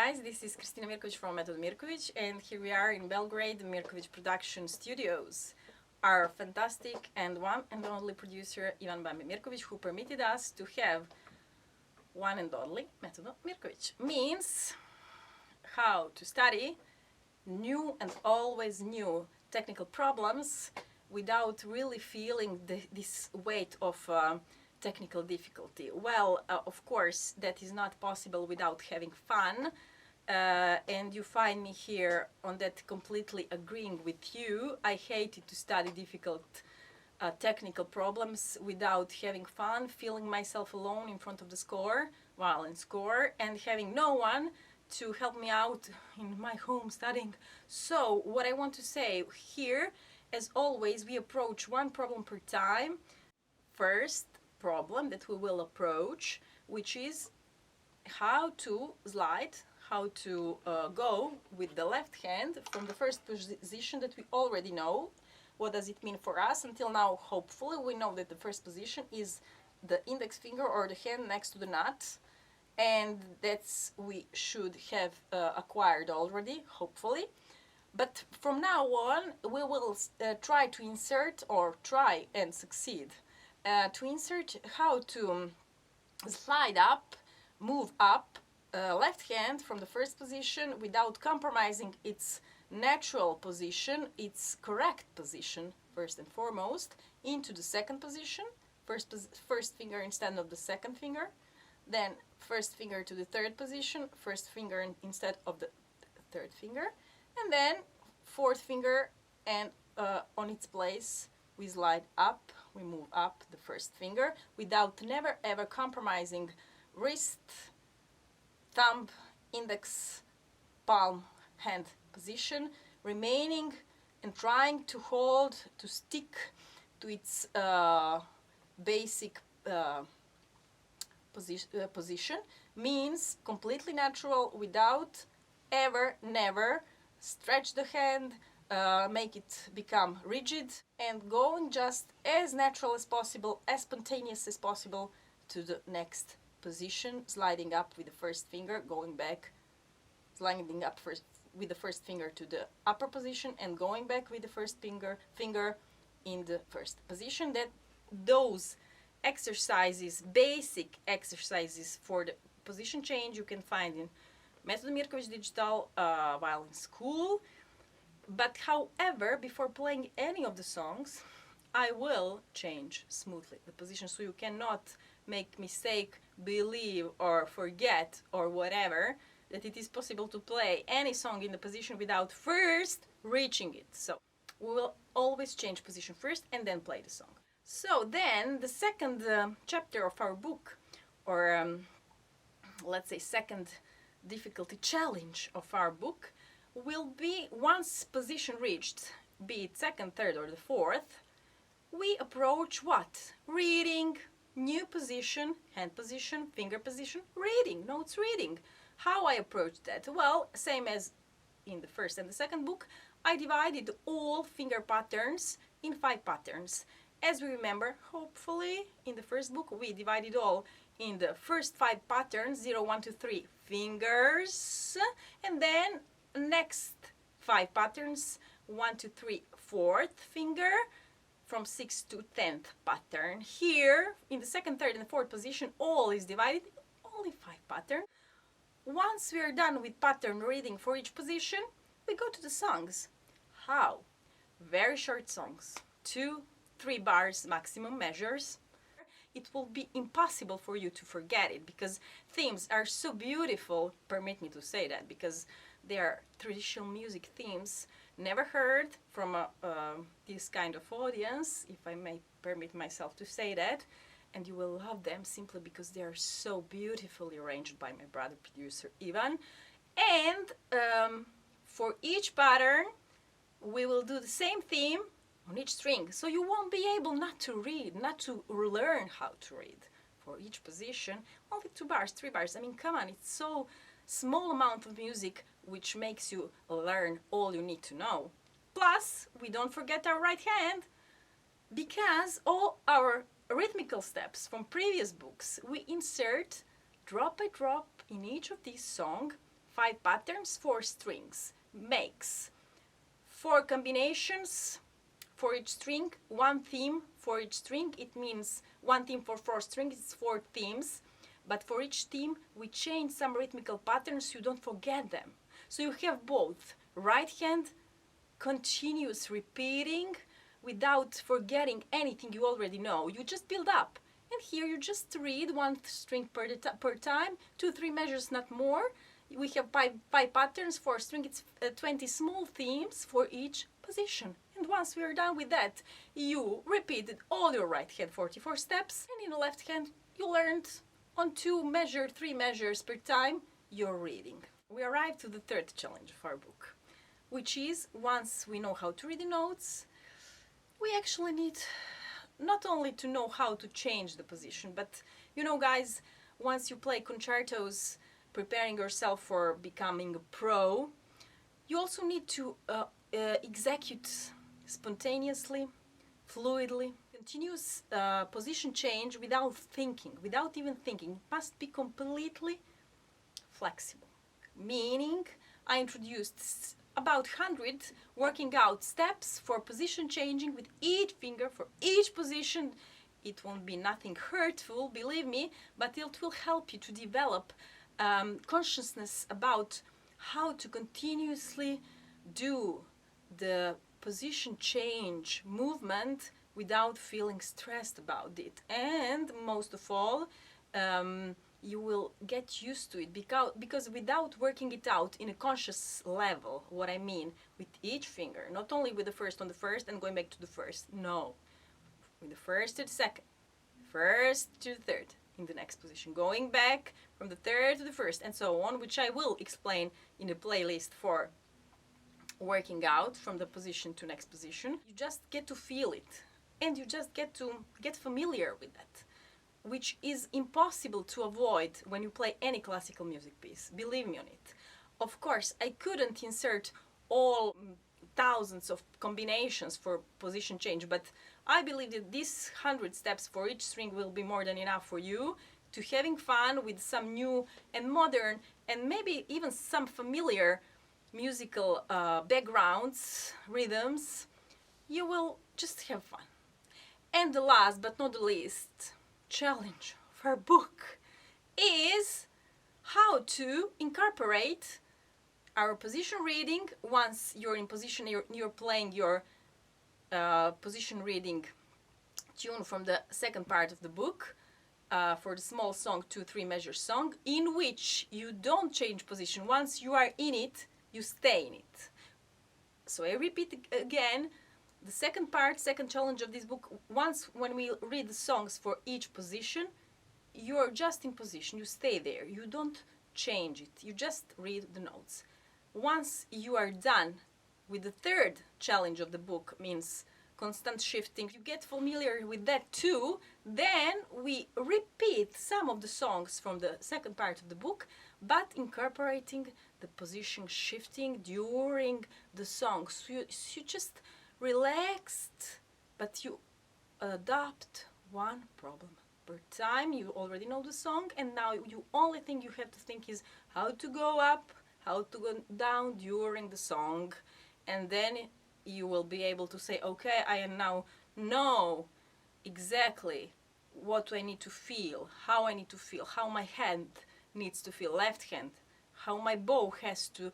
guys, this is Kristina Mirkovic from Method Mirkovic, and here we are in Belgrade, the Mirkovic Production Studios. Our fantastic and one and only producer Ivan BAMBY Mirkovic, who permitted us to have one and only Method Mirkovic. Means how to study new and always new technical problems without really feeling this weight of technical difficulty. Well, of course, that is not possible without having fun, and you find me here on that completely agreeing with you. I hated to study difficult technical problems without having fun, feeling myself alone in front of the score, violin score, and having no one to help me out in my home studying. So what I want to say here, as always, we approach one problem per time. First problem that we will approach, which is how to slide, how to go with the left hand from the first position that we already know. What does it mean for us? Until now, hopefully, we know that the first position is the index finger or the hand next to the nut, and that's we should have acquired already, hopefully. But from now on, we will try to insert, or try and succeed, to insert how to slide up, move up left hand from the first position without compromising its natural position, its correct position, first and foremost, into the second position, first finger instead of the second finger, then first finger to the third position, first finger instead of the third finger, and then fourth finger, and on its place we slide up, we move up the first finger without never ever compromising wrist, thumb, index, palm, hand position, remaining and trying to hold, to stick to its basic position, means completely natural without ever, never stretch the hand, make it become rigid, and going just as natural as possible, as spontaneous as possible to the next position, sliding up with the first finger, going back, sliding up first with the first finger to the upper position, and going back with the first finger in the first position. That those exercises, basic exercises for the position change, you can find in Method Mirkovic Digital Violin School. But however, before playing any of the songs, I will change smoothly the position, so you cannot make mistake, believe or forget or whatever that it is possible to play any song in the position without first reaching it. So we will always change position first and then play the song. So then the second chapter of our book, or let's say second difficulty challenge of our book, will be, once position reached, be it second, third or the fourth, we approach what? Reading, new position, hand position, finger position, reading, notes reading. How I approach that? Well, same as in the first and the second book, I divided all finger patterns in 5 patterns. As we remember, hopefully, in the first book, we divided all in the first 5 patterns, 0, 1, 2, 3 fingers, and then next 5 patterns, 1, 2, 3, 4th finger, from 6th to 10th pattern. Here, in the second, third and fourth position, all is divided, only 5 patterns. Once we are done with pattern reading for each position, we go to the songs. How? Very short songs, 2, 3 bars maximum measures. It will be impossible for you to forget it, because themes are so beautiful, permit me to say that, because they are traditional music themes, never heard from this kind of audience, if I may permit myself to say that, and you will love them simply because they are so beautifully arranged by my brother producer Ivan. And for each pattern we will do the same theme on each string, so you won't be able not to read, not to learn how to read. For each position, only 2 bars, 3 bars. I mean, come on, it's so small amount of music which makes you learn all you need to know. Plus, we don't forget our right hand, because all our rhythmical steps from previous books we insert drop by drop in each of these songs, 5 patterns, 4 strings, makes 4 combinations for each string, 1 theme for each string. It means 1 theme for 4 strings, it's 4 themes. But for each theme, we change some rhythmical patterns so you don't forget them. So you have both right hand, continuous repeating without forgetting anything you already know. You just build up. And here you just read 1 string per time, 2-3 measures, not more. We have 5 patterns for string. It's 20 small themes for each position. And once we are done with that, you repeated all your right hand 44 steps, and in the left hand you learned on 2 measures, 3 measures per time your reading. We arrived to the third challenge of our book, which is, once we know how to read the notes, we actually need not only to know how to change the position, but you know, guys, once you play concertos, preparing yourself for becoming a pro, you also need to execute spontaneously, fluidly, continuous position change without thinking, without even thinking. It must be completely flexible. Meaning, I introduced about 100 working out steps for position changing with each finger for each position. It won't be nothing hurtful, believe me, but it will help you to develop consciousness about how to continuously do the position change movement without feeling stressed about it. And most of all, you will get used to it because without working it out in a conscious level, what I mean, with each finger, not only with the first on the first and going back to the first, no, with the first to the second, first to the third, in the next position, going back from the third to the first, and so on, which I will explain in the playlist for working out from the position to next position. You just get to feel it, and you just get to get familiar with that, which is impossible to avoid when you play any classical music piece, believe me on it. Of course, I couldn't insert all thousands of combinations for position change, but I believe that these 100 steps for each string will be more than enough for you to having fun with some new and modern and maybe even some familiar musical backgrounds, rhythms. You will just have fun. And the last but not the least challenge of our book is how to incorporate our position reading. Once you're in position, you're playing your position reading tune from the second part of the book for the small song, 2-3 measure song, in which you don't change position. Once you are in it, you stay in it. So I repeat again, the second part, second challenge of this book, when we read the songs for each position, you're just in position, you stay there, you don't change it, you just read the notes. Once you are done with the third challenge of the book, means constant shifting, you get familiar with that too, then we repeat some of the songs from the second part of the book, but incorporating the position shifting during the song. So you just relaxed, but you adopt one problem per time. You already know the song, and now the only thing you have to think is how to go up, how to go down during the song, and then you will be able to say, okay, I now know exactly what I need to feel, how I need to feel, how my hand needs to feel, left hand, how my bow has to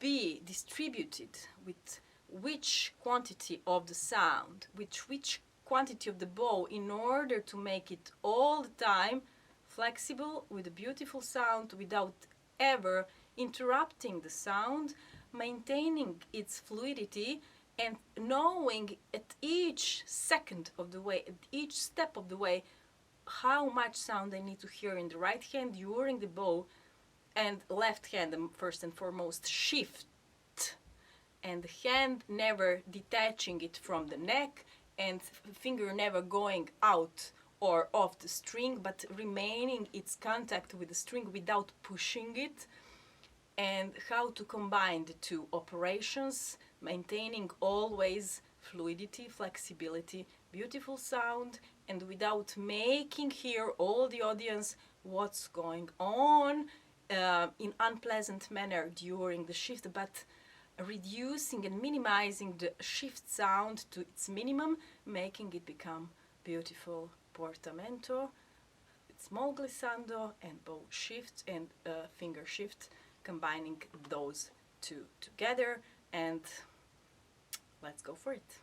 be distributed with which quantity of the sound, which quantity of the bow, in order to make it all the time flexible with a beautiful sound without ever interrupting the sound, maintaining its fluidity, and knowing at each second of the way, at each step of the way, how much sound I need to hear in the right hand during the bow, and left hand first and foremost shift, and the hand never detaching it from the neck, and finger never going out or off the string, but remaining its contact with the string without pushing it, and how to combine the two operations, maintaining always fluidity, flexibility, beautiful sound, and without making hear all the audience what's going on in unpleasant manner during the shift, but reducing and minimizing the shift sound to its minimum, making it become beautiful portamento, small glissando and bow shift and finger shift, combining those two together, and let's go for it.